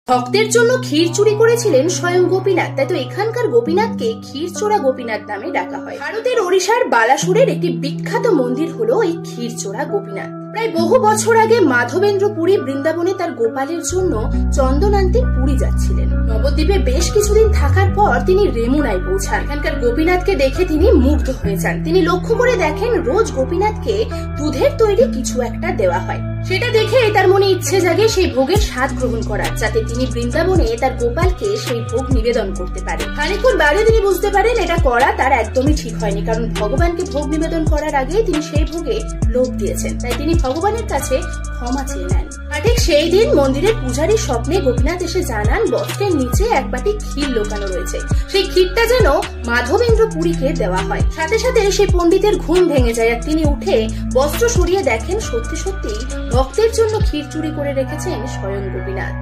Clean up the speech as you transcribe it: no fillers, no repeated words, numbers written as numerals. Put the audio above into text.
ভক্তের জন্য ক্ষীর চুরি করেছিলেন স্বয়ং গোপীনাথ, তাই তো এখানকার গোপীনাথকে ক্ষীরচোরা গোপীনাথ নামে ডাকা হয়। ভারতের ওড়িশার বালাসুরের একটি বিখ্যাত মন্দির হলো এই ক্ষীরচোরা গোপীনাথ। প্রায় বহু বছর আগে মাধবেন্দ্র পুরী বৃন্দাবনে তার গোপালের জন্য চন্দন আনতে পুরী যাচ্ছিলেন। নবদ্বীপে বেশ কিছুদিন থাকার পর তিনি রেমুনায় পৌঁছান। এখানকার গোপীনাথকে দেখে তিনি মুগ্ধ হয়ে যান। তিনি লক্ষ্য করে দেখেন রোজ গোপীনাথকে দুধের তৈরি কিছু একটা দেওয়া হয়। সেটা দেখে তার মনে ইচ্ছে জাগে সেই ভোগের স্বাদ গ্রহণ করার, যাতে তিনি বৃন্দাবনে তার গোপালকে সেই ভোগ নিবেদন করতে পারেন। খানিকক্ষণ বাদে তিনি বুঝতে পারেন এটা করা তার একদমই ঠিক হয়নি, কারণ ভগবানকে ভোগ নিবেদন করার আগে তিনি সেই ভোগে লোভ দিয়েছেন। তাই তিনি ভগবানের কাছে ক্ষমা চেয়ে নেন। আর ঠিক সেই দিন মন্দিরের পূজারীর স্বপ্নে গোপীনাথ এসে জানান বস্ত্রের নিচে এক বাটি ক্ষীর লুকানো রয়েছে। সেই ক্ষীরটা যেন মাধবেন্দ্র পুরীকে দেওয়া হয়। সাথে সাথে সেই পণ্ডিতের ঘুম ভেঙে যায় আর তিনি উঠে বস্ত্র সরিয়ে দেখেন সত্যি সত্যি ভক্তের জন্য ক্ষীর চুরি করে রেখেছেন স্বয়ং গোপীনাথ।